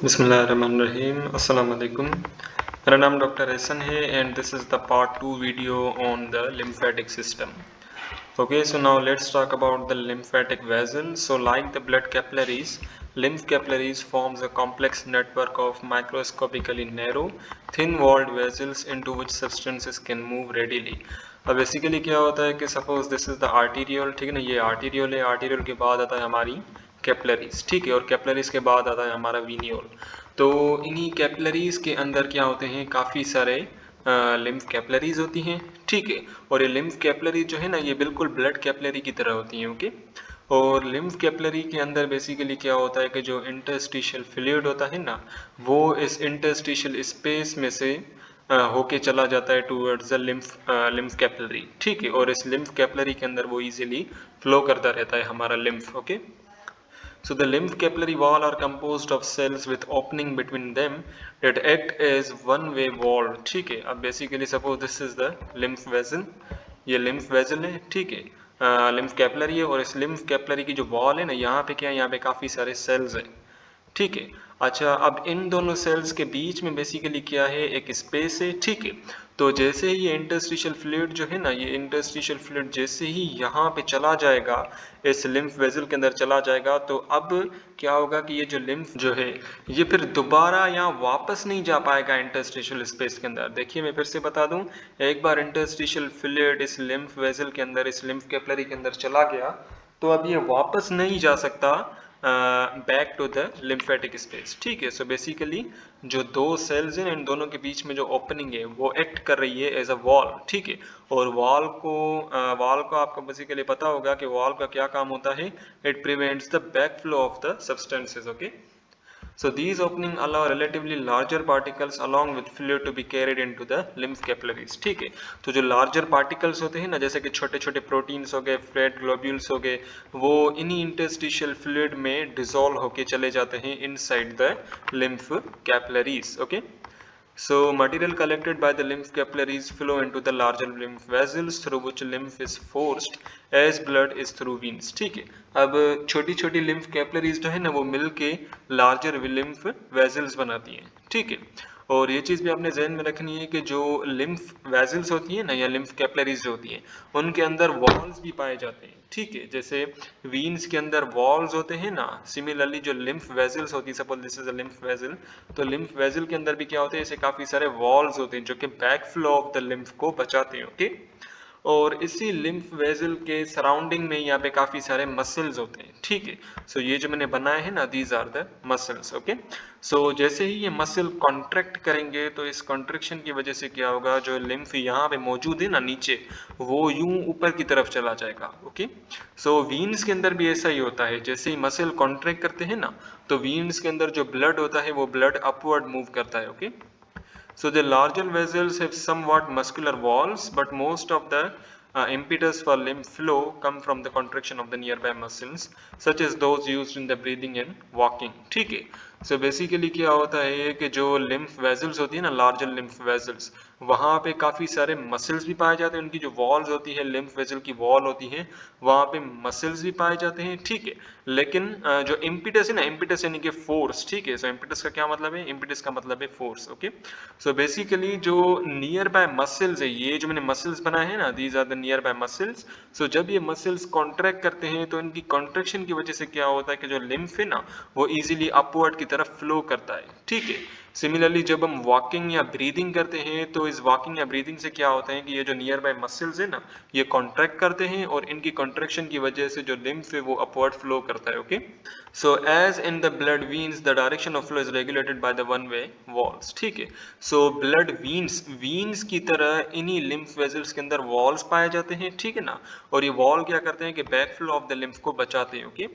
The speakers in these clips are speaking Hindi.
बिस्मिल्लाहिर्रहमानिर्रहीम अस्सलाम वालेकुम। मेरा नाम डॉक्टर एहसन है and this is the part 2 video on the lymphatic system. Okay, so now let's talk about the lymphatic vessels. So like the blood capillaries, lymph capillaries forms a complex network of microscopically narrow, thin-walled vessels into which substances can move readily. अब बेसिकली क्या होता है कि suppose this is the arterial, ठीक है ना, ये आर्टीरियल है, आर्टीरियल के बाद आता है हमारी कैपिलरीज, ठीक है, और कैपिलरीज के बाद आता है हमारा वीनियोल। तो इन्हीं कैपिलरीज के अंदर क्या होते हैं, काफ़ी सारे लिम्फ कैपिलरीज होती हैं, ठीक है। और ये लिम्फ कैपिलरी जो है ना, ये बिल्कुल ब्लड कैपिलरी की तरह होती हैं, ओके। और लिम्फ कैपिलरी के अंदर बेसिकली क्या होता है कि जो इंटरस्टिशियल फ्लूइड होता है ना, वो इस इंटरस्टिशियल स्पेस में से होके चला जाता है टूवर्ड्स द लिम्फ कैपिलरी, ठीक है। और इस लिम्फ कैपिलरी के अंदर वो इजीली फ्लो करता रहता है हमारा lymph, okay. So the lymph capillary wall are composed of cells with opening between them that act as one-way wall, ठीक है। अब basically suppose this is the lymph vessel, ये lymph vessel है, ठीक है, lymph capillary है, और इस lymph capillary की जो wall है ना, यहाँ पे क्या है, यहाँ पे काफ़ी सारे cells हैं, ठीक है। अच्छा, अब इन दोनों सेल्स के बीच में बेसिकली क्या है, एक स्पेस है, ठीक है। तो जैसे ही ये इंटरस्टिशियल फ्लूइड जो है ना, ये इंटरस्टिशियल फ्लूइड जैसे ही यहाँ पे चला जाएगा, इस लिम्फ वेजल के अंदर चला जाएगा, तो अब क्या होगा कि ये जो लिम्फ जो है, ये फिर दोबारा यहाँ वापस नहीं जा पाएगा इंटरस्टिशियल स्पेस के अंदर। देखिए मैं फिर से बता दूं, एक बार इंटरस्टिशियल फ्लूइड इस लिम्फ वेजल के अंदर, इस लिम्फ कैपिलरी के अंदर चला गया, तो अब ये वापस नहीं जा सकता back to the lymphatic space, ठीक है। सो बेसिकली जो दो सेल्स हैं, इन दोनों के बीच में जो ओपनिंग है, वो एक्ट कर रही है एज अ वॉल, ठीक है। और वॉल को आपको बेसिकली पता होगा कि वॉल का क्या काम होता है, it prevents the back flow of the substances, okay. So these opening allow relatively larger particles along with fluid to be carried into the lymph capillaries, ठीक है। तो जो larger particles होते हैं ना, जैसे कि छोटे छोटे प्रोटीन्स हो गए, फ्लैट ग्लोब्यूल्स हो गए, वो इन्हीं इंटरस्टिशियल फ्लूइड में डिसॉल्व होके चले जाते हैं inside the lymph capillaries, okay. So material collected by the lymph capillaries flow into the larger lymph vessels through which lymph is forced as blood is through veins, ठीक है। अब छोटी छोटी lymph capillaries जो है ना, वो मिलके larger lymph vessels बनाती हैं, ठीक है। और ये चीज़ भी आपने जहन में रखनी है कि जो lymph vessels होती है ना, या lymph capillaries जो होती हैं, उनके अंदर walls भी पाए जाते हैं, ठीक है। जैसे veins के अंदर walls होते हैं ना, सिमिलरली जो lymph vessels होती है, suppose this is a lymph vessel, तो lymph vessel के अंदर भी क्या होते हैं, ऐसे काफी सारे walls होते हैं जो कि back flow of the lymph को बचाते हैं, ओके। और इसी lymph vessel के सराउंडिंग में यहाँ पे काफी सारे मसल्स होते हैं, ठीक है। सो ये जो मैंने बनाए हैं ना, these are the muscles, okay. So जैसे ही ये मसल कॉन्ट्रैक्ट करेंगे, तो इस कॉन्ट्रैक्शन की वजह से क्या होगा, जो lymph यहाँ पे मौजूद है ना नीचे, वो यूं ऊपर की तरफ चला जाएगा, ओके। सो वीन्स के अंदर भी ऐसा ही होता है, जैसे ही मसल कॉन्ट्रैक्ट करते हैं ना, तो वीन्स के अंदर जो ब्लड होता है, वो ब्लड अपवर्ड मूव करता है, okay. So the larger vessels have somewhat muscular walls, but most of the impetus for lymph flow come from the contraction of the nearby muscles, such as those used in the breathing and walking. ठीक है। So basically क्या होता है कि जो lymph vessels होती है ना, larger lymph vessels, वहाँ पे काफ़ी सारे मसल्स भी पाए जाते हैं, उनकी जो वॉल्स होती है, lymph vessel की वॉल होती है, वहाँ पे मसल्स भी पाए जाते हैं, ठीक है। लेकिन जो इम्पिटस है ना, इम्पिटस यानी कि फोर्स, ठीक है। सो इम्पिटस का क्या मतलब है, इम्पिटस का मतलब है फोर्स, ओके। सो बेसिकली जो नियर बाय मसल्स है, ये जो मैंने मसल्स बनाए हैं ना, these are the nearby muscles. So जब ये मसल्स कॉन्ट्रैक्ट करते हैं, तो इनकी कॉन्ट्रैक्शन की वजह से क्या होता है कि जो लिम्फ है ना, वो इजीली अपवर्ड की तरफ फ्लो करता है, ठीक है। सिमिलरली जब हम वॉकिंग या ब्रीदिंग करते हैं, तो इस वॉकिंग या ब्रीदिंग से क्या होता है कि ये जो नियर बाय मसल्स है ना, ये कॉन्ट्रैक्ट करते हैं, और इनकी कॉन्ट्रैक्शन की वजह से जो लिम्फ है, वो अपवर्ड फ्लो करता है, okay. So as in the blood veins the direction of flow is regulated by the one way valves, ठीक है। सो ब्लड वीन्स की तरह इन्हीं लिम्फ वेजल्स के अंदर वॉल्स पाए जाते हैं, ठीक है ना। और ये वॉल क्या करते हैं कि back flow of the lymph को बचाते हैं, okay.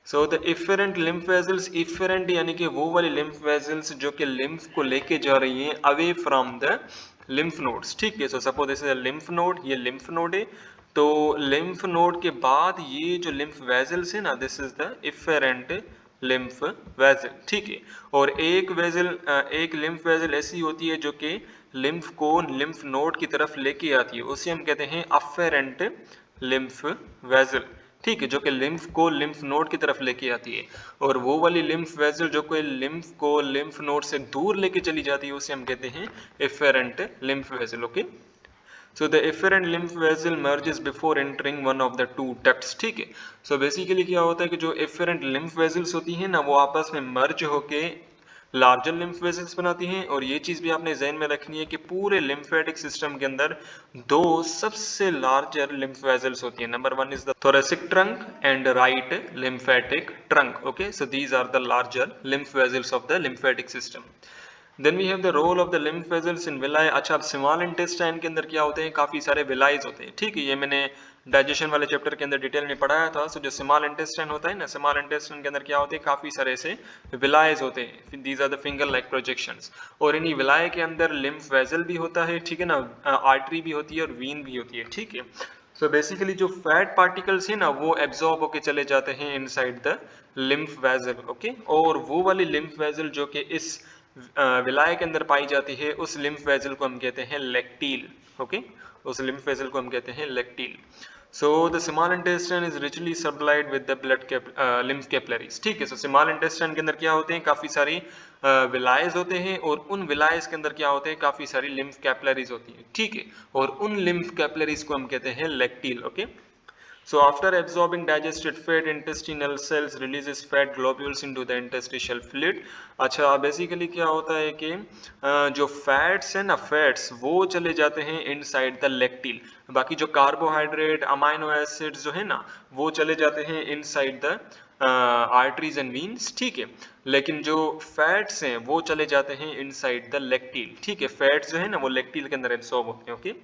So the efferent lymph vessels, efferent यानी कि वो वाली लिम्फ वेजल्स जो कि लिम्फ को लेके जा रही हैं away from the lymph nodes, ठीक है। So suppose this is a lymph node, ये लिम्फ नोड है, तो लिम्फ नोड के बाद ये जो लिम्फ वेजल्स है ना, this is the efferent lymph vessel, ठीक है। और एक लिम्फ वेजल ऐसी होती है जो कि लिम्फ को लिम्फ नोड की तरफ लेके आती है, उसे हम कहते हैं अफेरेंट लिम्फ वेजल, ठीक है, जो कि लिम्फ को लिम्फ नोड की तरफ लेके आती है, और वो वाली लिम्फ वेसल जो कोई लिम्फ को लिम्फ नोड से दूर लेके चली जाती है उसे हम कहते हैं efferent lymph vessel. Okay, so the efferent lymph vessel merges before entering one of the two ducts। ठीक है, so basically क्या होता है कि जो efferent lymph vessels होती हैं ना वो आपस में merge होके लार्जर lymph vessels बनाती हैं। और ये चीज भी आपने ज़हन में रखनी है कि पूरे lymphatic system के अंदर दो सबसे लार्जर lymph vessels होती हैं। Number one is the thoracic trunk and right lymphatic trunk। okay, so these are the larger lymph vessels of the lymphatic system। Then we have the role of the lymph vessels in villi. अच्छा, अब स्मॉल इंटेस्टाइन के अंदर क्या होते हैं, काफी सारे विलाइज होते हैं। ठीक है, ये मैंने डाइजेशन वाले चैप्टर के अंदर डिटेल में पढ़ाया था। सो जो स्मॉल इंटेस्टाइन होता है ना, स्मॉल इंटेस्टाइन के अंदर क्या होते हैं, काफी सारे ऐसे विलाइज होते हैं। These are the finger like projections. और इन्हीं विलाय के अंदर लिम्फ वेसल भी होता है, ठीक है ना, आर्टरी भी होती है और वीन भी होती है। ठीक है, सो बेसिकली जो फैट पार्टिकल्स है ना वो एब्जॉर्ब होके चले जाते हैं inside the lymph vessel. Okay, और वो वाली लिम्फ वेसल जो कि इस विलाय के अंदर पाई जाती है उस लिम्फ वेसल को हम कहते हैं लेक्टील। ओके, उस लिम्फ वेसल को हम कहते हैं lacteal. So the small intestine is richly supplied with the blood lymph capillaries. ठीक है, सो स्मॉल इंटेस्टाइन के अंदर क्या होते हैं, काफी सारी विलायज होते हैं, और उन विलायज के अंदर क्या होते हैं, काफी सारी लिम्फ कैपिलरीज होती है। ठीक है, और उन लिम्फ कैपिलरीज को हम कहते हैं lacteal. Okay, so after absorbing digested fat, intestinal cells releases fat globules into the interstitial fluid। अच्छा, बेसिकली क्या होता है कि जो फैट्स है ना, फैट्स वो चले जाते हैं इनसाइड द लेक्टिल। बाकी जो कार्बोहाइड्रेट अमाइनो एसिड्स जो है ना वो चले जाते हैं inside the arteries and veins. ठीक है, लेकिन जो फैट्स हैं वो चले जाते हैं इनसाइड द लेक्टिल। ठीक है, फैट्स जो है ना वो लेक्टिल के अंदर एब्सॉर्ब होते हैं। ओके,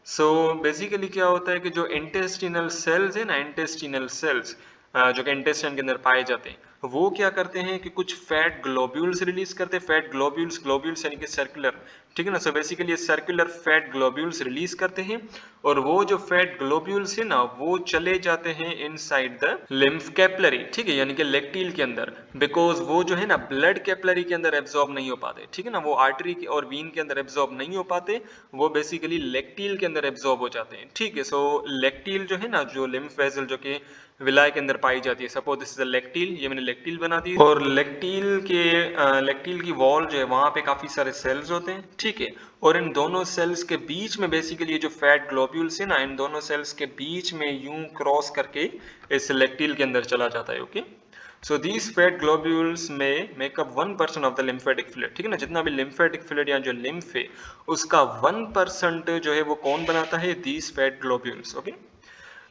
सो बेसिकली क्या होता है कि जो इंटेस्टिनल सेल्स है ना, इंटेस्टिनल सेल्स जो कि इंटेस्टाइन के अंदर पाए जाते हैं, वो क्या करते हैं कि कुछ फैट ग्लोब्यूल्स रिलीज करते हैं। फैट ग्लोब्यूल्स, ग्लोब्यूल्स यानी कि सर्कुलर, ठीक है ना। सो बेसिकली ये सर्कुलर फैट ग्लोब्यूल्स रिलीज करते हैं, और वो जो फैट ग्लोब्यूल्स है ना वो चले जाते हैं इनसाइड द लिम्फ कैपिलरी। ठीक है, यानी कि लेक्टिल के अंदर, बिकॉज वो जो है ना ब्लड कैपिलरी के अंदर एब्जॉर्ब नहीं हो पाते। ठीक है ना, वो आर्टरी और वीन के अंदर एब्जॉर्ब नहीं हो पाते, वो बेसिकली लेक्टिल के अंदर एब्जॉर्ब हो जाते हैं। ठीक है, सो लेक्टिल जो है ना, जो लिम्फ वेसल जो कि विलाय के अंदर पाई जाती है, सपोज दिस इज अ लेक्टिल, ये मैंने लेक्टिल बना दी, और लेक्टिल की वॉल जो है वहां पे काफी सारे सेल्स होते हैं। ठीक है, और इन दोनों सेल्स के बीच में बेसिकली ये जो फैट ग्लोब्यूल्स है ना, इन दोनों सेल्स के बीच में यूं क्रॉस करके इस लेक्टिल के अंदर चला जाता है। Okay, so these fat globules में make up 1% of the lymphatic fluid. ठीक है ना, जितना भी लिम्फेटिक फ्लूइड या जो लिम्फ है उसका 1% जो है वो कौन बनाता है, these fat globules. Okay,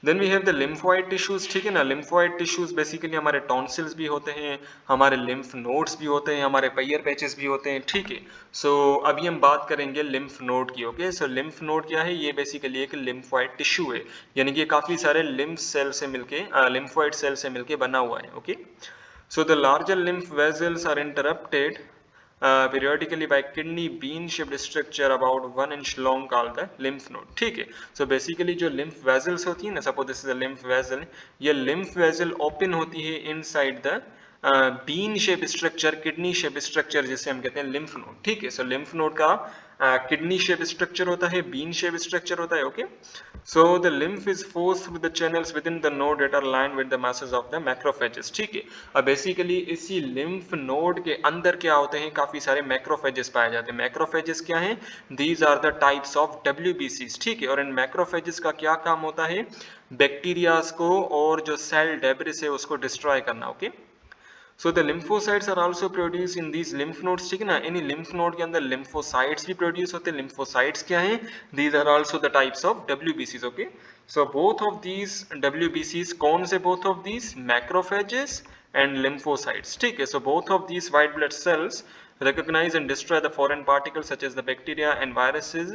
then we have the lymphoid tissues. ठीक है ना, लिम्फोइड टिश्यूज बेसिकली हमारे टॉन्सिल्स भी होते हैं, हमारे लिम्फ नोड्स भी होते हैं, हमारे पैयर पैचेस भी होते हैं। ठीक है, सो अभी हम बात करेंगे लिम्फ नोड की। ओके, सो लिम्फ नोड क्या है, ये बेसिकली एक लिम्फोइड टिश्यू है, यानी कि काफी सारे लिम्फ सेल से मिलके लिम्फोइड सेल से मिलके बना हुआ है। Okay, so the larger lymph vessels are interrupted periodically by kidney bean shaped structure about 1 inch long called the lymph node। ठीक है, so basically जो lymph vessels होती है ना, suppose this is a lymph vessel, ये lymph vessel open होती है inside the bean shape structure, kidney shape structure जिसे हम कहते हैं लिम्फ नोड। ठीक है, सो लिम्फ नोड का किडनी शेप स्ट्रक्चर होता है, बीन शेप स्ट्रक्चर होता है। Okay, so the lymph is force through the channels within the node that are lined with the masses of the macrophages. ठीक है, अब बेसिकली इसी लिम्फ नोड के अंदर क्या होते हैं, काफी सारे मैक्रोफेजेस पाए जाते हैं। मैक्रोफेजेस क्या हैं, these are the types of WBCs। ठीक है, और इन मैक्रोफेजेस का क्या काम होता है, बैक्टीरियाज को और जो सेल डेब्रिस है उसको डिस्ट्रॉय करना। Okay, so the lymphocytes are also produced in these lymph nodes। ठीक है ना, इन lymph node के अंदर lymphocytes भी प्रोड्यूस होते हैं। lymphocytes क्या हैं, these are also the types of WBCs। Okay, so both of these WBCs, कौन से both of these, macrophages and lymphocytes। ठीक है, so both of these white blood cells recognize and destroy the foreign particles such as the bacteria and viruses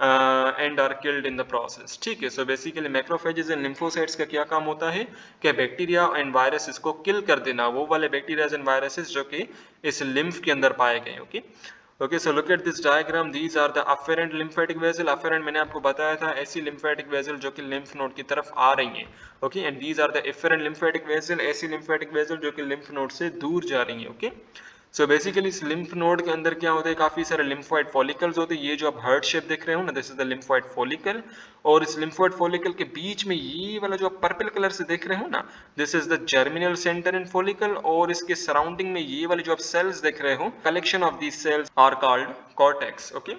and are killed in the process. ठीक है, so basically macrophages and lymphocytes का क्या काम होता है कि बैक्टीरिया एंड वायरसेस को किल कर देना, वो वाले बैक्टीरिया एंड वायरसेस जो कि इस लिम्फ के अंदर पाए गए। Okay, okay, so look at this diagram, these are the afferent lymphatic vessel. Afferent मैंने आपको बताया था ऐसी लिम्फेटिक वेसल जो कि लिम्फ नोड की तरफ आ रही हैं। Okay, and these are the efferent lymphatic vessel, ऐसी लिम्फेटिक वेसल जो कि लिम्फ नोड से दूर जा रही हैं। ओके, सो बेसिकली इस लिम्फ नोड के अंदर क्या होता है, काफी सारे लिम्फोइड फॉलिकल्स होते हैं। ये जो आप हार्ट शेप देख रहे हो ना, this is the lymphoid follicle. और इस लिम्फोइड फॉलिकल के बीच में ये वाला जो आप पर्पल कलर से देख रहे हो ना, this is the germinal centre in follicle. और इसके सराउंडिंग में ये वाले जो आप सेल्स देख रहे हो, collection of these cells are called cortex. Okay,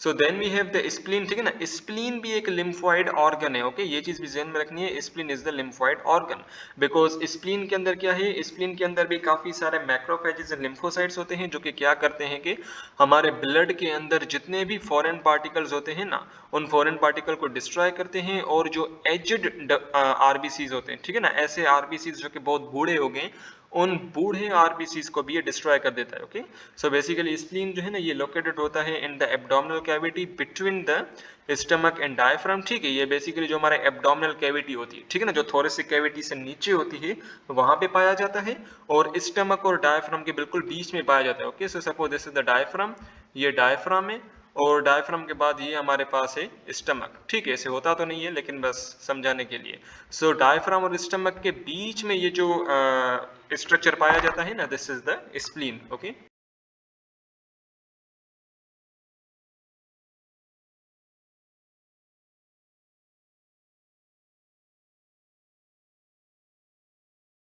so then we have the spleen, ठीक है ना। स्प्लीन भी एक लिम्फोइड ऑर्गन है। ओके, ये चीज भी ध्यान में रखनी है, spleen is the lymphoid organ. Because spleen के अंदर क्या है, स्प्लीन के अंदर भी काफी सारे मैक्रोफेजेस एंड लिम्फोसाइट्स होते हैं, जो कि क्या करते हैं कि हमारे ब्लड के अंदर जितने भी फॉरेन पार्टिकल्स होते हैं ना, उन फॉरेन पार्टिकल को डिस्ट्रॉय करते हैं। और जो एजड आरबीसीज होते हैं, ठीक है ना, ऐसे आरबीसीज जो कि बहुत बूढ़े हो गए, उन बूढ़े आरबीसीज को भी ये डिस्ट्रॉय कर देता है। ओके, सो बेसिकली स्प्लीन जो है ना, ये लोकेटेड होता है in the abdominal cavity between the stomach and diaphragm. ठीक है, ये बेसिकली जो हमारा एब्डोमिनल कैविटी होती है, ठीक है ना, जो थोरेसिक कैविटी से नीचे होती है, वहां पे पाया जाता है। और स्टमक और डायफ्राम के बिल्कुल बीच में पाया जाता है। Okay, so suppose this is the diaphragm, ये डायफ्राम है। और डायफ्राम के बाद ये हमारे पास है स्टमक। ठीक है, ऐसे होता तो नहीं है, लेकिन बस समझाने के लिए। सो डायफ्राम और स्टमक के बीच में ये जो स्ट्रक्चर पाया जाता है ना, this is the spleen. Okay.